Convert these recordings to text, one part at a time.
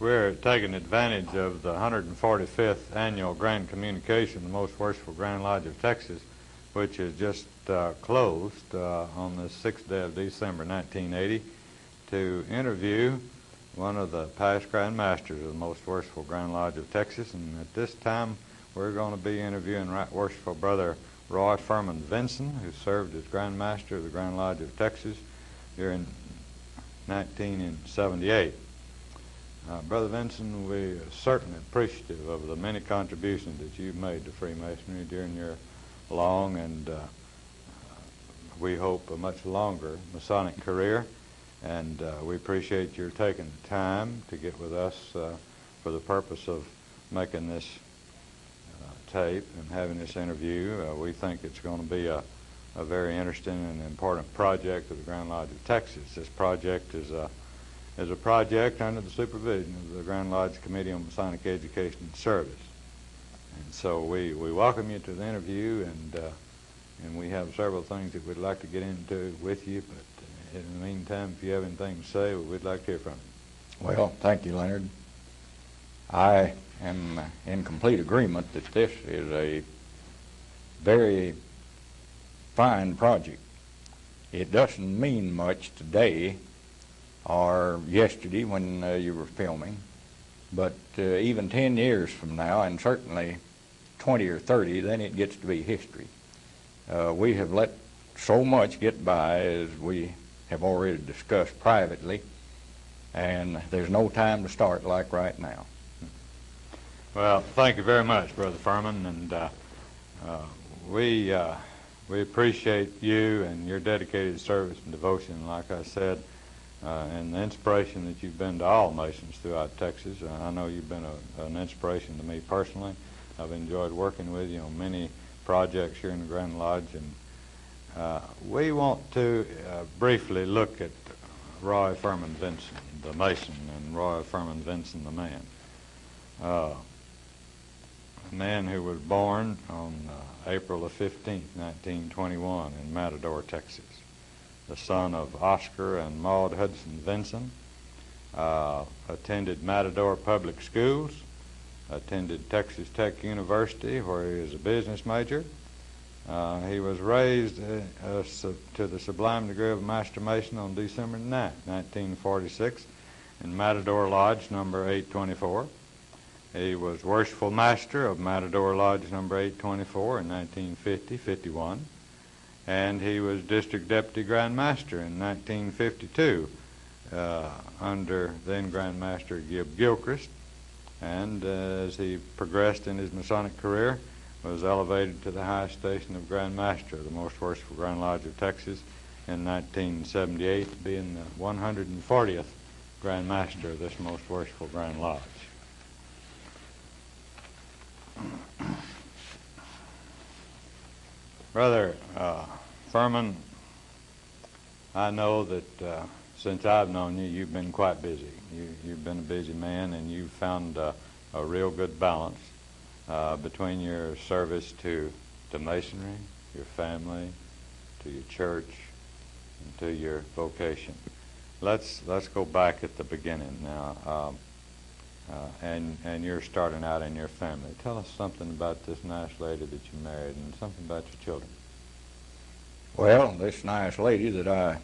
We're taking advantage of the 145th Annual Grand Communication of the Most Worshipful Grand Lodge of Texas, which has just closed on the 6th day of December 1980, to interview one of the past Grand Masters of the Most Worshipful Grand Lodge of Texas. And at this time, we're going to be interviewing Right Worshipful Brother Roy Furman Vinson, who served as Grand Master of the Grand Lodge of Texas during 1978. Brother Vinson, we are certainly appreciative of the many contributions that you've made to Freemasonry during your long and we hope a much longer Masonic career. And we appreciate your taking the time to get with us for the purpose of making this tape and having this interview. We think it's going to be a very interesting and important project of the Grand Lodge of Texas. This project is a project under the supervision of the Grand Lodge Committee on Masonic Education and Service. And so we welcome you to the interview, and we have several things that we'd like to get into with you, but in the meantime, if you have anything to say, we'd like to hear from you. Well, thank you, Leonard. I am in complete agreement that this is a very fine project. It doesn't mean much today or yesterday when you were filming, but even 10 years from now, and certainly 20 or 30, then it gets to be history. We have let so much get by, as we have already discussed privately, and there's no time to start like right now. Well, thank you very much, Brother Furman, and we appreciate you and your dedicated service and devotion, like I said, and the inspiration that you've been to all Masons throughout Texas. I know you've been an inspiration to me personally. I've enjoyed working with you on many projects here in the Grand Lodge, and we want to briefly look at Roy Furman Vinson, the Mason, and Roy Furman Vinson, the man. A man who was born on April the 15th, 1921 in Matador, Texas. The son of Oscar and Maud Hudson Vinson, attended Matador Public Schools, attended Texas Tech University, where he was a business major. He was raised to the sublime degree of Master Mason on December 9, 1946, in Matador Lodge number 824. He was Worshipful Master of Matador Lodge number 824 in 1950-51. And he was District Deputy Grand Master in 1952 under then Grand Master Gib Gilchrist. And as he progressed in his Masonic career, was elevated to the highest station of Grand Master of the Most Worshipful Grand Lodge of Texas in 1978, being the 140th Grand Master of this Most Worshipful Grand Lodge. Brother Furman, I know that since I've known you, you've been quite busy. You've been a busy man, and you've found a real good balance between your service to Masonry, your family, to your church, and to your vocation. Let's go back at the beginning now. And you're starting out in your family. Tell us something about this nice lady that you married and something about your children. Well, this nice lady that I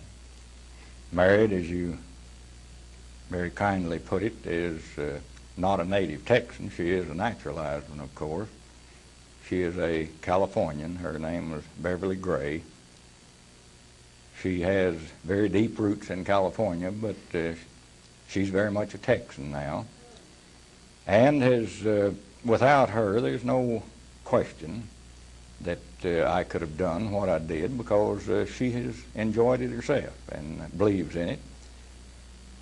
married, as you very kindly put it, is not a native Texan. She is a naturalized one, of course. She is a Californian. Her name was Beverly Gray. She has very deep roots in California, but she's very much a Texan now. And without her, there's no question that I could have done what I did, because she has enjoyed it herself and believes in it.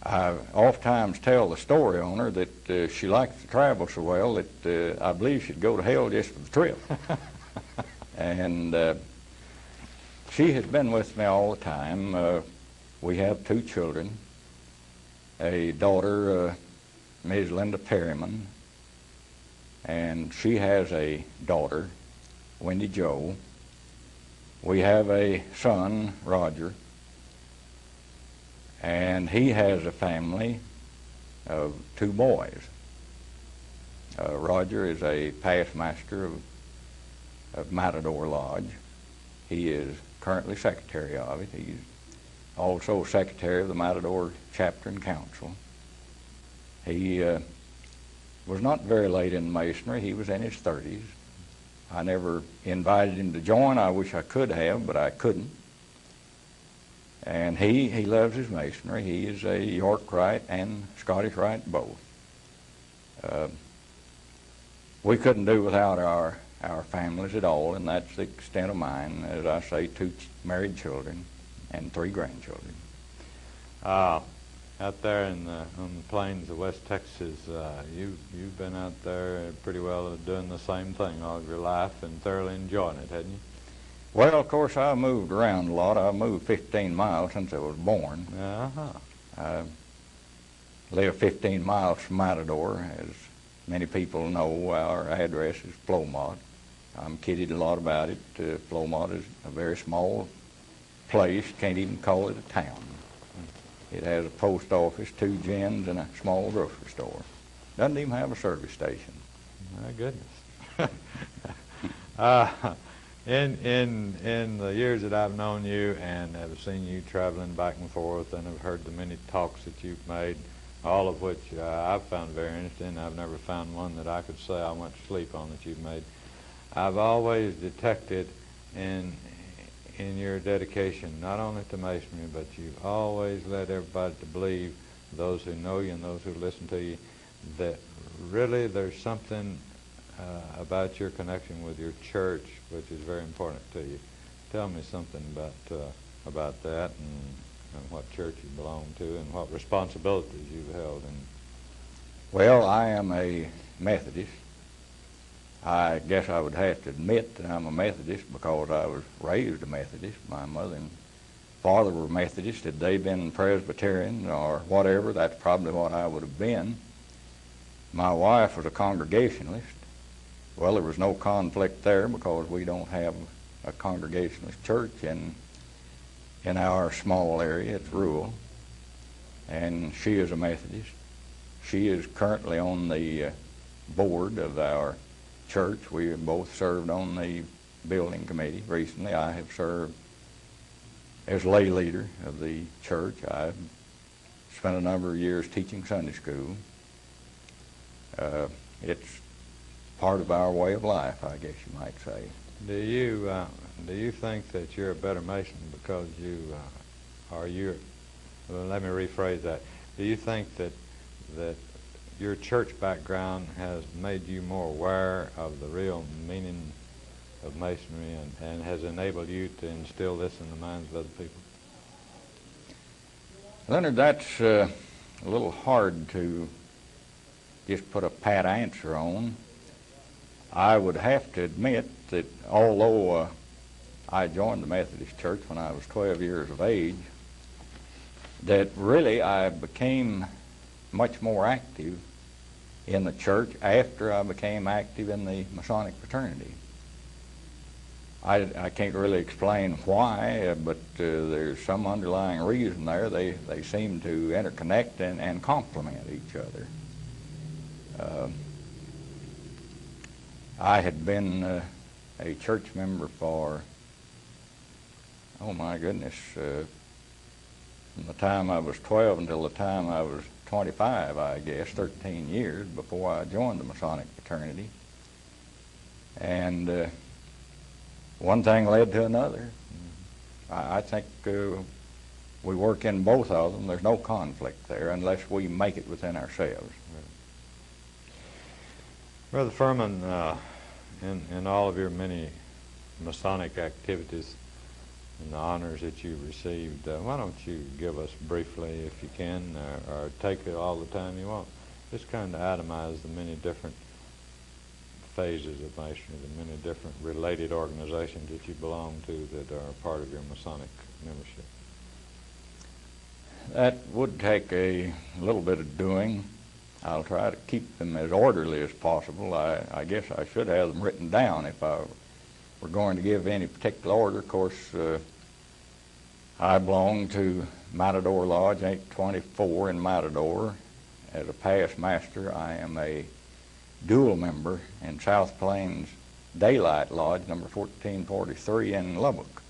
I oftentimes tell the story on her that she likes to travel so well that I believe she'd go to hell just for the trip. And she has been with me all the time. We have 2 children, a daughter, Ms. Linda Perryman, and she has a daughter, Wendy Jo. We have a son, Roger, and he has a family, of two boys. Roger is a past master of Matador Lodge. He is currently secretary of it. He's also secretary of the Matador Chapter and Council. He was not very late in Masonry. He was in his 30s. I never invited him to join. I wish I could have, but I couldn't. And he loves his Masonry. He is a York Rite and Scottish Rite both. We couldn't do without our families at all, and that's the extent of mine. As I say, 2 married children and 3 grandchildren. Out there on the plains of West Texas, you've been out there pretty well doing the same thing all of your life and thoroughly enjoying it, hadn't you? Well, of course, I moved around a lot. I moved 15 miles since I was born. I live 15 miles from Matador. As many people know, our address is Flomont. I'm kidded a lot about it. Flomont is a very small place. Can't even call it a town. It has a post office, 2 gyms, and a small grocery store. Doesn't even have a service station. My goodness. In the years that I've known you and have seen you traveling back and forth and have heard the many talks that you've made, all of which I've found very interesting. I've never found one that I could say I went to sleep on that you've made. I've always detected in your dedication, not only to Masonry, but you've always led everybody to believe, those who know you and those who listen to you, that really there's something about your connection with your church which is very important to you. Tell me something about that and what church you belong to and what responsibilities you've held. Well, I am a Methodist. I guess I would have to admit that I'm a Methodist because I was raised a Methodist. My mother and father were Methodists. Had they been Presbyterian or whatever, that's probably what I would have been. My wife was a Congregationalist. Well, there was no conflict there because we don't have a Congregationalist church in our small area. It's rural. And she is a Methodist. She is currently on the board of our church. We have both served on the building committee recently. I have served as lay leader of the church. I've spent a number of years teaching Sunday school. It's part of our way of life, I guess you might say. Do you think that you're a better Mason because well, let me rephrase that. Do you think that your church background has made you more aware of the real meaning of Masonry and has enabled you to instill this in the minds of other people? Leonard, that's a little hard to just put a pat answer on. I would have to admit that although I joined the Methodist Church when I was 12 years of age, that really I became much more active in the church after I became active in the Masonic fraternity. I can't really explain why, but there's some underlying reason there. They seem to interconnect and complement each other. I had been a church member for, oh my goodness, from the time I was 12 until the time I was 25, I guess, 13 years before I joined the Masonic fraternity. And one thing led to another. I think we work in both of them. There's no conflict there unless we make it within ourselves. Brother Furman, in all of your many Masonic activities and the honors that you received, why don't you give us briefly, if you can, or take it all the time you want, just kind of itemize the many different phases of Masonry, the many different related organizations that you belong to that are part of your Masonic membership. That would take a little bit of doing. I'll try to keep them as orderly as possible. I guess I should have them written down if I were going to give any particular order. Of course, I belong to Matador Lodge 824 in Matador, as a past master, I am a dual member in South Plains Daylight Lodge, number 1443 in Lubbock.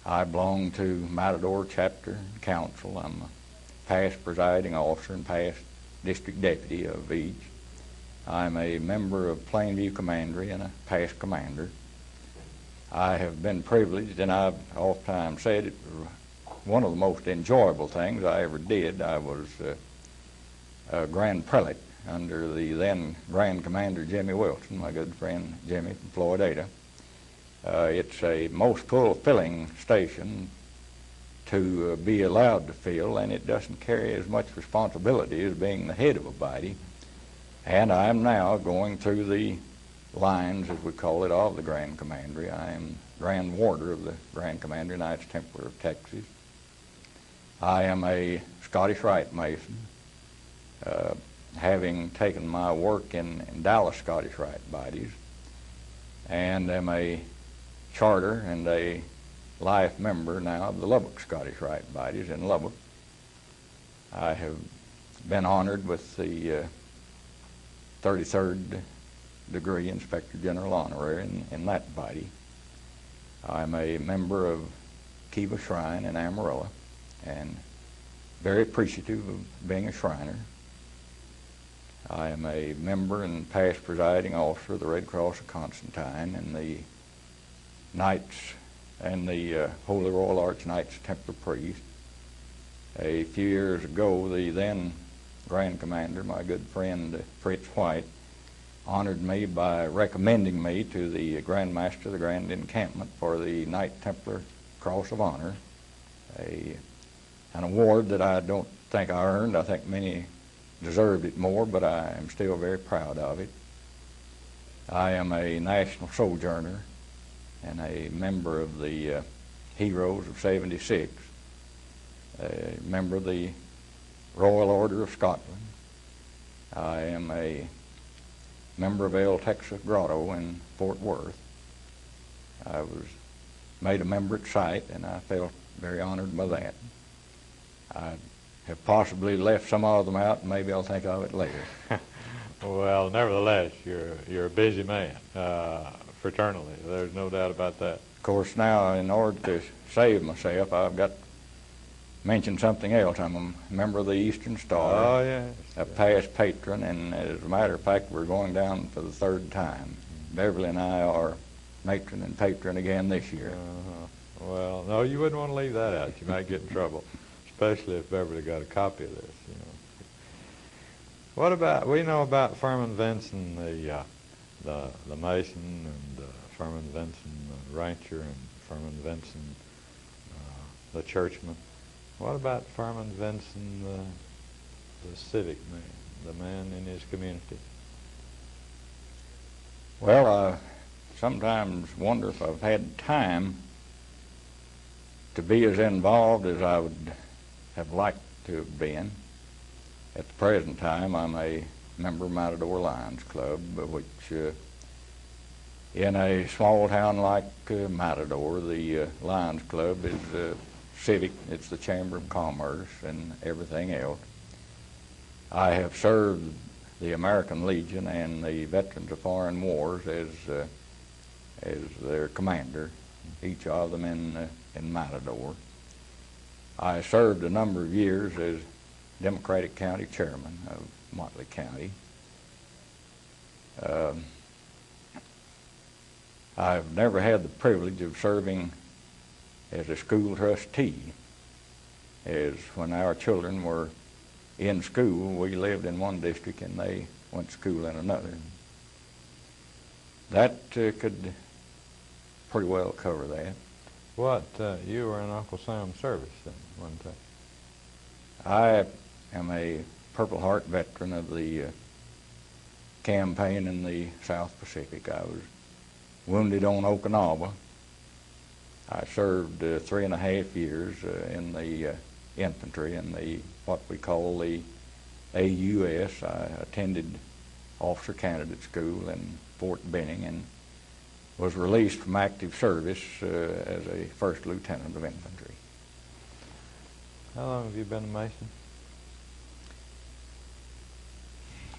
I belong to Matador Chapter Council. I'm a past presiding officer and past district deputy of each. I'm a member of Plainview Commandery and a past commander. I have been privileged, and I've oftentimes said it was one of the most enjoyable things I ever did. I was a Grand Prelate under the then Grand Commander Jimmy Wilson, my good friend Jimmy from Florida. It's a most fulfilling station to be allowed to fill, and it doesn't carry as much responsibility as being the head of a body. And I'm now going through the lines, as we call it, of the Grand Commandery. I am Grand Warder of the Grand Commandery, Knights Templar of Texas. I am a Scottish Rite Mason, having taken my work in Dallas Scottish Rite bodies, and am a charter and a life member now of the Lubbock Scottish Rite bodies in Lubbock. I have been honored with the 33rd degree Inspector General Honorary in that body. I'm a member of Kiva Shrine in Amarillo and very appreciative of being a Shriner. I am a member and past presiding officer of the Red Cross of Constantine and the Knights and the Holy Royal Arch Knights Templar Priest. A few years ago, the then Grand Commander, my good friend Fritz White, honored me by recommending me to the Grand Master of the Grand Encampment for the Knight Templar Cross of Honor, an award that I don't think I earned. I think many deserved it more, but I am still very proud of it. I am a National Sojourner and a member of the Heroes of 76, a member of the Royal Order of Scotland. I am a member of El Texas Grotto in Fort Worth. I was made a member at sight, and I felt very honored by that. I have possibly left some of them out, and maybe I'll think of it later. Well, nevertheless, you're a busy man, fraternally. There's no doubt about that. Of course, now, in order to save myself, I've got to mention something else. I'm a member of the Eastern Star, Oh, yes. a past patron, and as a matter of fact, we're going down for the third time. Beverly and I are matron and patron again this year. Well, no, you wouldn't want to leave that out. You might get in trouble, especially if Beverly got a copy of this. You know. What about, we know about Furman Vinson, the Mason, and Furman Vinson, the rancher, and Furman Vinson, the churchman. What about Furman Vinson, the civic man, the man in his community? Well, I sometimes wonder if I've had time to be as involved as I would have liked to have been. At the present time, I'm a member of Matador Lions Club, which in a small town like Matador, the Lions Club is civic. It's the Chamber of Commerce and everything else. I have served the American Legion and the Veterans of Foreign Wars as their commander, each of them in Matador. I served a number of years as Democratic County Chairman of Motley County. I've never had the privilege of serving as a school trustee, as when our children were in school, we lived in one district and they went to school in another. That could pretty well cover that. What, you were in Uncle Sam's service then, one time? I am a Purple Heart veteran of the campaign in the South Pacific. I was wounded on Okinawa. I served 3.5 years in the infantry in the what we call the AUS. I attended officer candidate school in Fort Benning and was released from active service as a first lieutenant of infantry. How long have you been a Mason?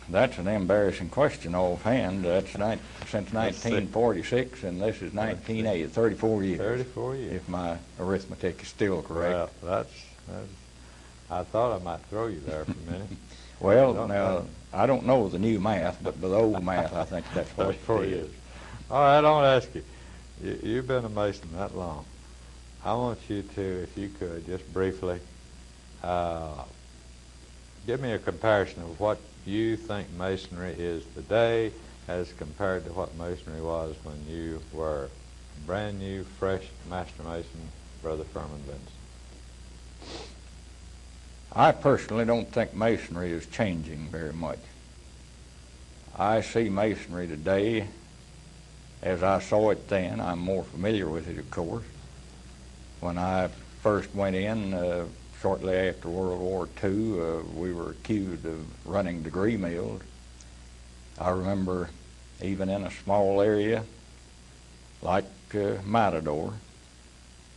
That's an embarrassing question offhand. That's since 1946, and this is 1980, 34 years. 34 years. If my arithmetic is still correct. Well, I thought I might throw you there for a minute. Well, now, I don't know the new math, but by the old math, I think that's what 34 it years. is. All right, I want to ask you, you've been a Mason that long. I want you to, if you could, just briefly, give me a comparison of what you think Masonry is today as compared to what Masonry was when you were a brand new, fresh Master Mason, Brother Furman Vinson. I personally don't think Masonry is changing very much. I see Masonry today as I saw it then. I'm more familiar with it, of course. When I first went in, shortly after World War II, we were accused of running degree mills. I remember even in a small area like Matador,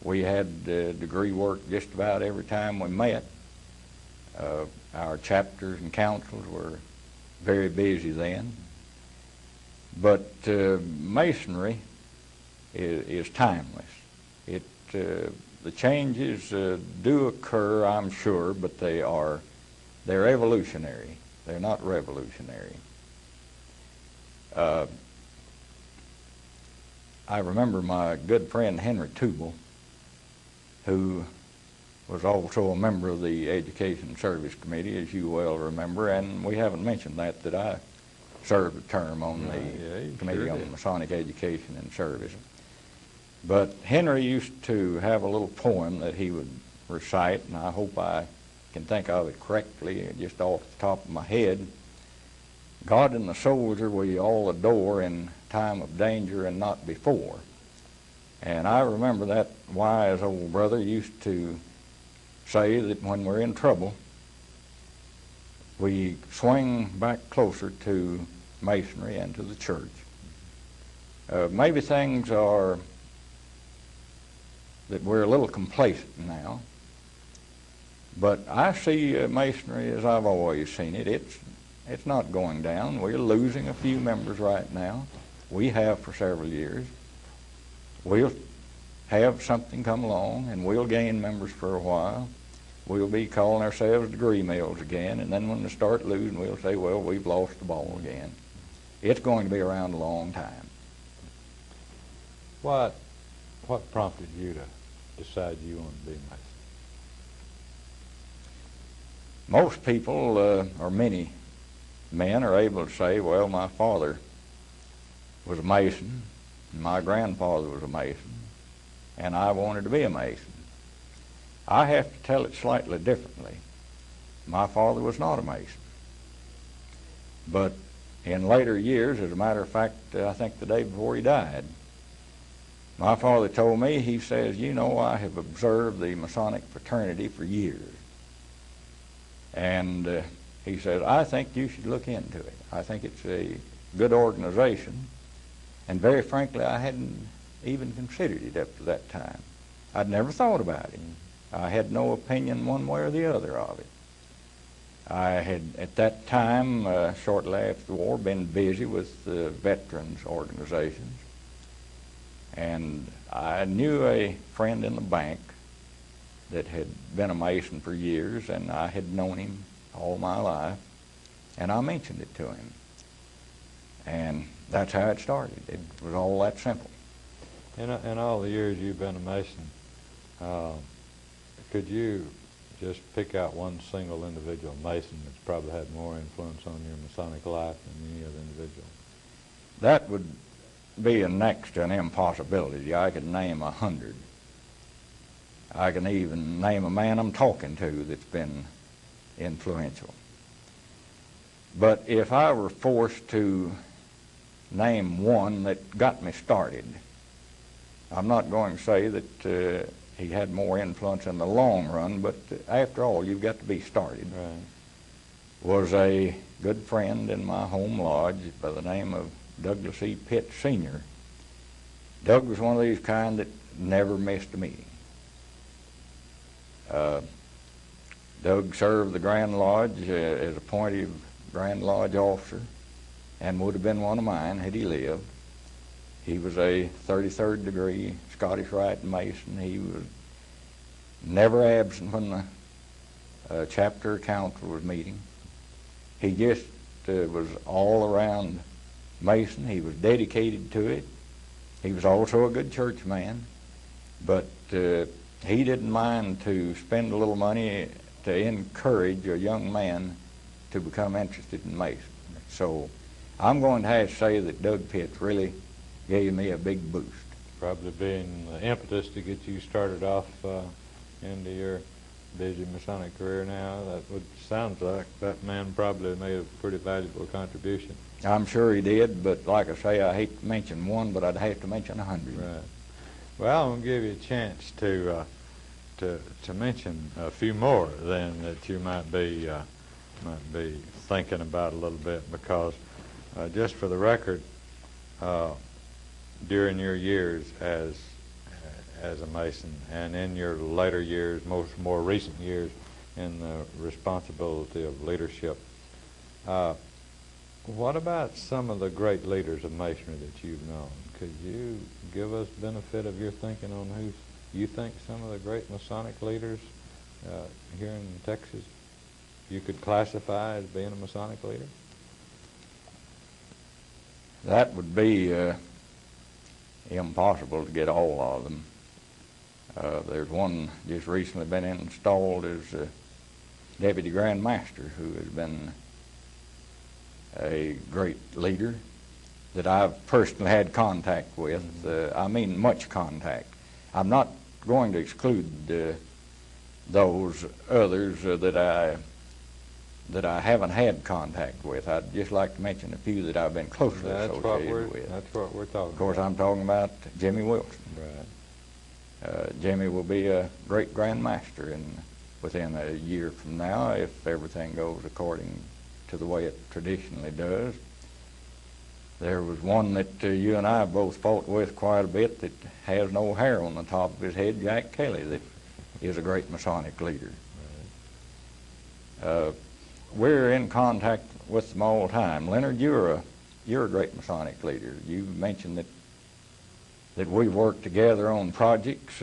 we had degree work just about every time we met. Our chapters and councils were very busy then. But Masonry is timeless. The changes do occur, I'm sure, but they're evolutionary. They're not revolutionary. I remember my good friend Henry Tubal, who was also a member of the Education Service Committee, as you well remember, and we haven't mentioned that I served a term on the Committee on Masonic Education and Service. But Henry used to have a little poem that he would recite, and I hope I can think of it correctly, just off the top of my head. God and the soldier we all adore in time of danger and not before. And I remember that wise old brother used to say that when we're in trouble, we swing back closer to Masonry and to the church. Maybe things are that we're a little complacent now, but I see Masonry as I've always seen it. It's not going down. We're losing a few members right now. We have for several years. We'll have something come along, and we'll gain members for a while. We'll be calling ourselves degree mills again, and then when they start losing, we'll say, well, we've lost the ball again. It's going to be around a long time. What prompted you to decide you want to be a Mason? Most people, or many men, are able to say, well, my father was a Mason, and my grandfather was a Mason, and I wanted to be a Mason. I have to tell it slightly differently. My father was not a Mason. But in later years, as a matter of fact, I think the day before he died, my father told me, he says, you know, I have observed the Masonic fraternity for years. And he said, I think you should look into it. I think it's a good organization. And very frankly, I hadn't even considered it up to that time. I'd never thought about it. I had no opinion one way or the other of it. I had, at that time, shortly after the war, been busy with the veterans organizations. And I knew a friend in the bank that had been a Mason for years, and I had known him all my life, and I mentioned it to him. And that's how it started. It was all that simple. In all the years you've been a Mason, could you just pick out one single individual Mason that's probably had more influence on your Masonic life than any other individual? That would be next to an impossibility. I could name 100. I can even name a man I'm talking to that's been influential. But if I were forced to name one that got me started, I'm not going to say that he had more influence in the long run, but after all, you've got to be started. Right. Was a good friend in my home lodge by the name of Douglas E. Pitt Sr. Doug was one of these kind that never missed a meeting. Doug served the Grand Lodge as appointee of Grand Lodge officer and would have been one of mine had he lived. He was a 33rd degree Scottish Rite Mason. He was never absent when the chapter or council was meeting. He just was all around Mason. He was dedicated to it. He was also a good church man, but he didn't mind to spend a little money to encourage a young man to become interested in Masonry. So I'm going to have to say that Doug Pitts really gave me a big boost. Probably being the impetus to get you started off into your busy Masonic career now. Sounds like that man probably made a pretty valuable contribution. I'm sure he did, but like I say, I hate to mention one, but I'd have to mention 100. Right. Well, I'm going to give you a chance to mention a few more then that you might be thinking about a little bit, because just for the record, during your years as a Mason and in your later years, more recent years in the responsibility of leadership, what about some of the great leaders of Masonry that you've known? Could you give us benefit of your thinking on who you think some of the great Masonic leaders here in Texas you could classify as being a Masonic leader? That would be impossible to get all of them. There's one just recently been installed as Deputy Grand Master, who has been a great leader that I've personally had contact with. I mean, much contact. I'm not going to exclude those others that I haven't had contact with. I'd just like to mention a few that I've been closely associated with. That's what we're talking about. Of course, I'm talking about Jimmy Wilson. Right. Jimmy will be a great Grand Master within a year from now, if everything goes according to the way it traditionally does. There was one that you and I both fought with quite a bit that has no hair on the top of his head, Jack Kelly, that is a great Masonic leader. Right. We're in contact with them all the time. Leonard, you're a great Masonic leader. You mentioned that we've worked together on projects.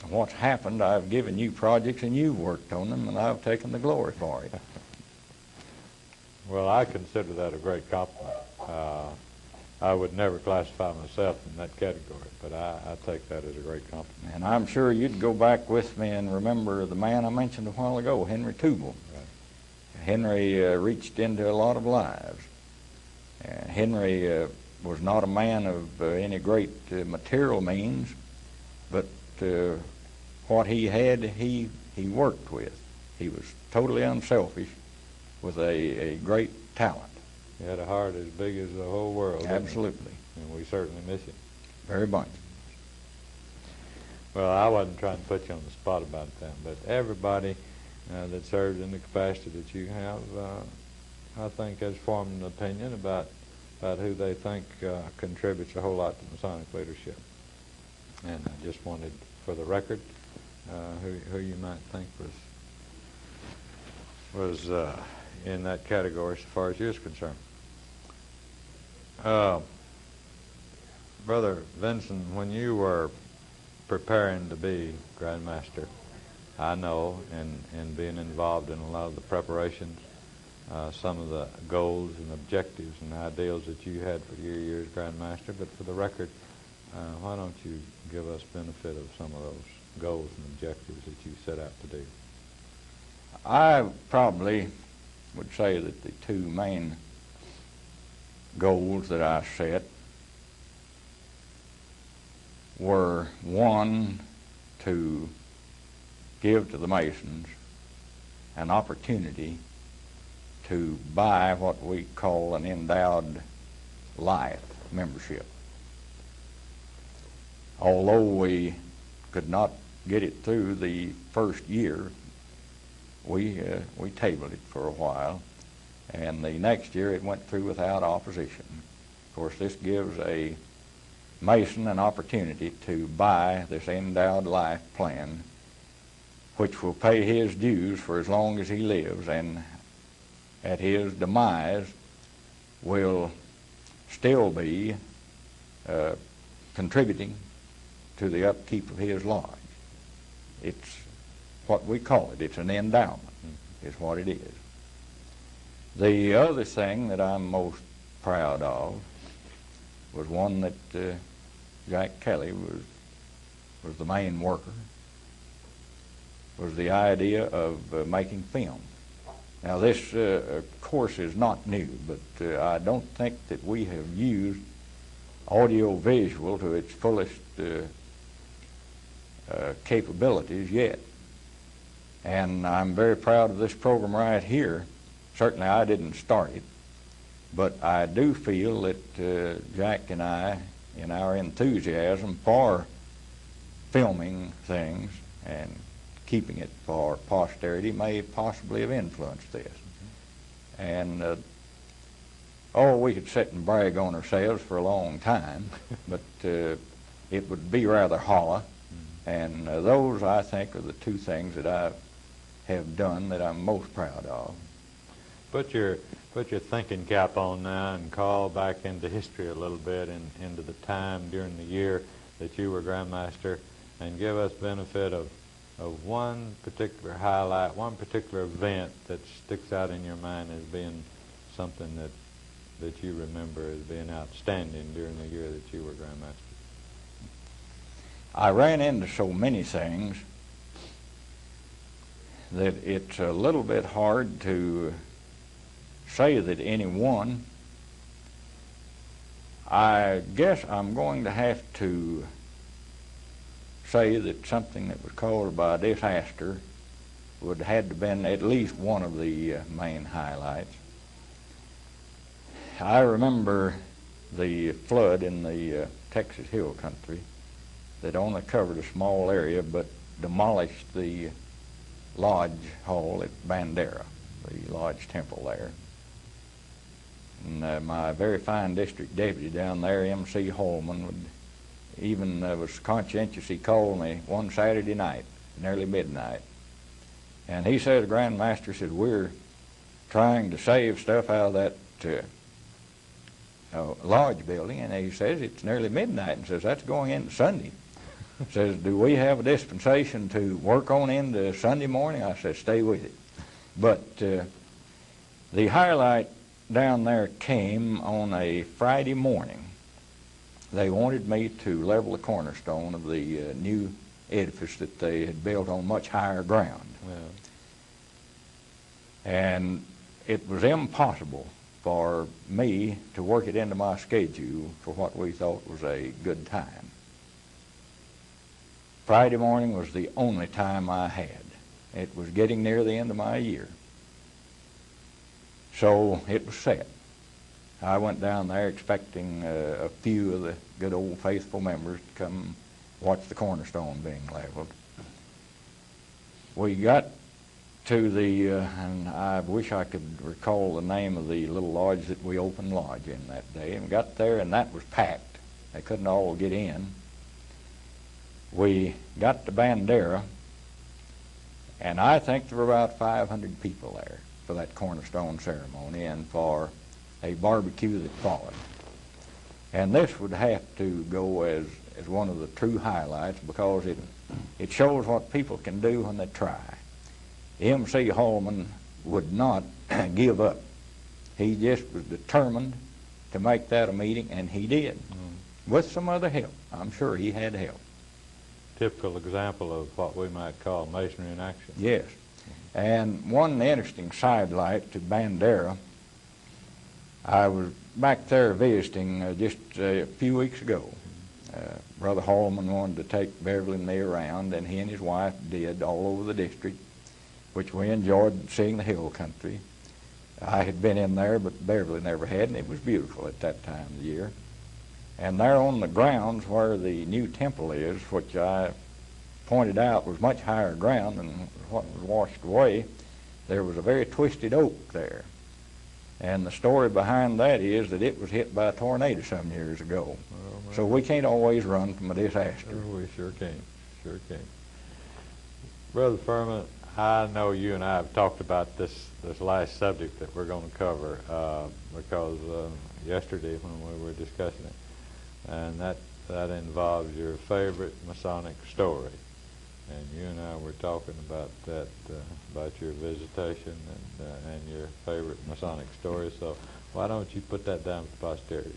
What's happened, I've given you projects and you've worked on them, and I've taken the glory for it. Well, I consider that a great compliment. I would never classify myself in that category, but I take that as a great compliment. And I'm sure you'd go back with me and remember the man I mentioned a while ago, Henry Tubal. Right. Henry reached into a lot of lives. Henry was not a man of any great material means, but what he had, he worked with. He was totally unselfish with a great talent. He had a heart as big as the whole world. Absolutely. And we certainly miss him. Very much. Well, I wasn't trying to put you on the spot about that, but everybody that serves in the capacity that you have, I think, has formed an opinion about who they think contributes a whole lot to Masonic leadership. And I just wanted, for the record, who you might think was in that category as far as you is concerned. Brother Vinson, when you were preparing to be Grand Master, I know, in being involved in a lot of the preparations, some of the goals and objectives and ideals that you had for your year as Grand Master, but for the record, why don't you give us benefit of some of those goals and objectives that you set out to do? I probably would say that the two main goals that I set were, one, to give to the Masons an opportunity to buy what we call an endowed life membership. Although we could not get it through the first year, we tabled it for a while, and the next year it went through without opposition. Of course, this gives a Mason an opportunity to buy this endowed life plan, which will pay his dues for as long as he lives, and at his demise will still be contributing to the upkeep of his lodge. It's what we call it. It's an endowment, is what it is. The other thing that I'm most proud of was one that Jack Kelly was the main worker, was the idea of making film. Now this, of course, is not new, but I don't think that we have used audio-visual to its fullest capabilities yet. And I'm very proud of this program right here. Certainly I didn't start it, but I do feel that Jack and I, in our enthusiasm for filming things and keeping it for posterity, may possibly have influenced this. And we could sit and brag on ourselves for a long time, but it would be rather hollow. And those, I think, are the two things that I have done that I'm most proud of. Put your thinking cap on now and call back into history a little bit and into the time during the year that you were Grand Master, and give us benefit of one particular highlight, one particular event that sticks out in your mind as being something that you remember as being outstanding during the year that you were Grand Master. I ran into so many things that it's a little bit hard to say that any one. I guess I'm going to have to say that something that was caused by a disaster would have to been at least one of the main highlights. I remember the flood in the Texas Hill Country that only covered a small area but demolished the lodge hall at Bandera, the lodge temple there. And my very fine district deputy down there, M.C. Holman, was conscientious. He called me one Saturday night, nearly midnight, and he said, the Grand Master said, we're trying to save stuff out of that lodge building, and he says, it's nearly midnight, and says, that's going into Sunday. Says, do we have a dispensation to work on into Sunday morning? I said, stay with it. But the highlight down there came on a Friday morning. They wanted me to level the cornerstone of the new edifice that they had built on much higher ground. Well. And it was impossible for me to work it into my schedule for what we thought was a good time. Friday morning was the only time I had. It was getting near the end of my year. So it was set. I went down there expecting a few of the good old faithful members to come watch the cornerstone being leveled. We got to the, and I wish I could recall the name of the little lodge that we opened lodge in that day, and got there and that was packed. They couldn't all get in. We got to Bandera, and I think there were about 500 people there for that cornerstone ceremony and for a barbecue that followed. And this would have to go as one of the true highlights because it shows what people can do when they try. M.C. Holman would not give up. He just was determined to make that a meeting, and he did, with some other help. I'm sure he had help. Typical example of what we might call Masonry in action. Yes. And one interesting sidelight to Bandera, I was back there visiting just a few weeks ago. Brother Holman wanted to take Beverly and me around, and he and his wife did all over the district, which we enjoyed seeing the hill country. I had been in there, but Beverly never had, and it was beautiful at that time of the year. And there on the grounds where the new temple is, which I pointed out was much higher ground than what was washed away, there was a very twisted oak there. And the story behind that is that it was hit by a tornado some years ago. Oh, so we can't always run from a disaster. Oh, we sure can't. Sure can't. Brother Furman, I know you and I have talked about this last subject that we're going to cover because yesterday when we were discussing it, and that involves your favorite Masonic story. And you and I were talking about that, about your visitation and your favorite Masonic story. So why don't you put that down for posterity?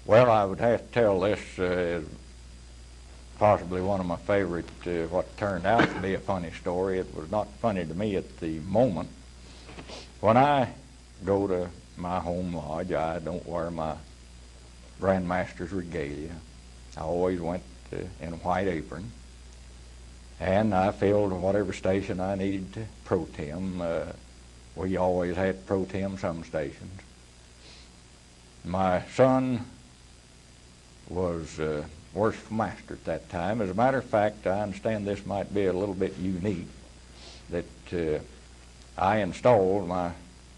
Well, I would have to tell this as possibly one of my favorite, what turned out to be a funny story. It was not funny to me at the moment. When I go to my home lodge, I don't wear my Grand Master's regalia. I always went in a white apron. And I filled whatever station I needed to pro-tem. We always had to pro-tem some stations. My son was worship master at that time. As a matter of fact, I understand this might be a little bit unique, that I installed my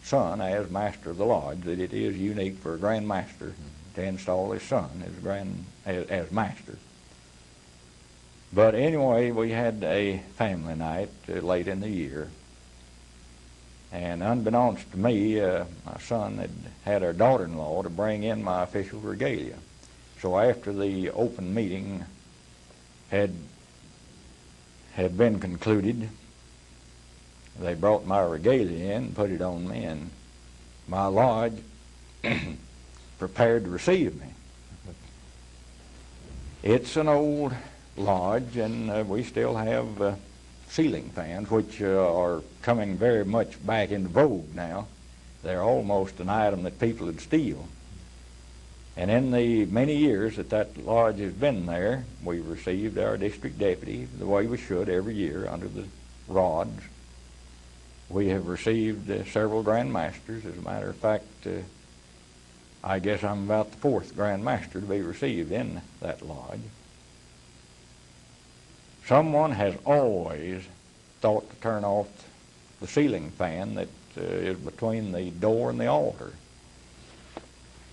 son as master of the lodge, that it is unique for a Grand Master to install his son as master. But anyway, we had a family night late in the year, and unbeknownst to me, my son had our daughter-in-law to bring in my official regalia. So after the open meeting had been concluded, they brought my regalia in and put it on me, and my lodge prepared to receive me. It's an old lodge, and we still have ceiling fans, which are coming very much back into vogue now. They're almost an item that people would steal. And in the many years that lodge has been there, we received our district deputy the way we should every year under the rods. We have received several Grand Masters. As a matter of fact, I guess I'm about the 4th Grand Master to be received in that lodge. Someone has always thought to turn off the ceiling fan that is between the door and the altar.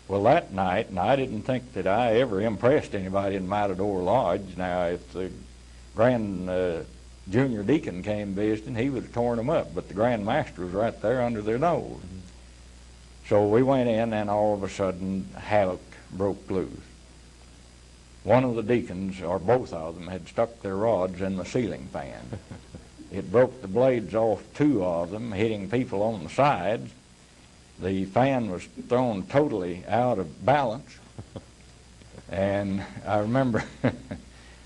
Well, that night, and I didn't think that I ever impressed anybody in Matador Lodge. Now, if the Grand Junior Deacon came visiting, he would have torn them up, but the Grand Master was right there under their nose. Mm-hmm. So we went in, and all of a sudden, havoc broke loose. One of the deacons, or both of them, had stuck their rods in the ceiling fan. It broke the blades off 2 of them, hitting people on the sides. The fan was thrown totally out of balance. And I remember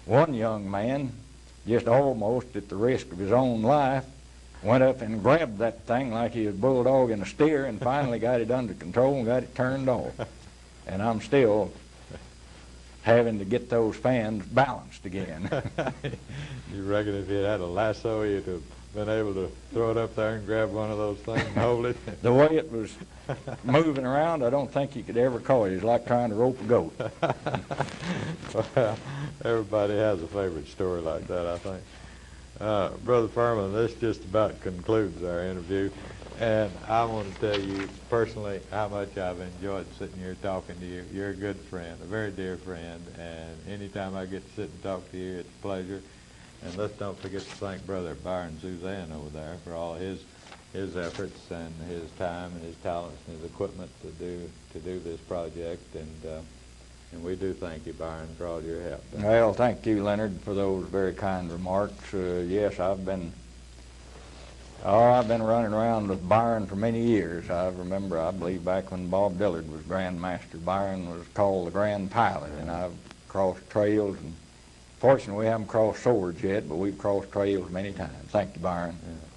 one young man, just almost at the risk of his own life, went up and grabbed that thing like he was bulldogging a steer, and finally got it under control and got it turned off. And I'm still having to get those fans balanced again. You reckon if you had a lasso, you'd have been able to throw it up there and grab one of those things and hold it? The way it was moving around, I don't think you could ever call it. It's like trying to rope a goat. Well, everybody has a favorite story like that, I think. Brother Furman, this just about concludes our interview. And I want to tell you personally how much I've enjoyed sitting here talking to you. You're a good friend, a very dear friend, and anytime I get to sit and talk to you, it's a pleasure. And let's don't forget to thank Brother Byron Suzanne over there for all his efforts and his time and his talents and his equipment to do this project. And we do thank you, Byron, for all your help. Well, thank you, Leonard, for those very kind remarks. Yes, I've been running around with Byron for many years. I remember, I believe, back when Bob Dillard was Grand Master, Byron was called the Grand Pilot, and I've crossed trails. And fortunately, we haven't crossed swords yet, but we've crossed trails many times. Thank you, Byron. Yeah.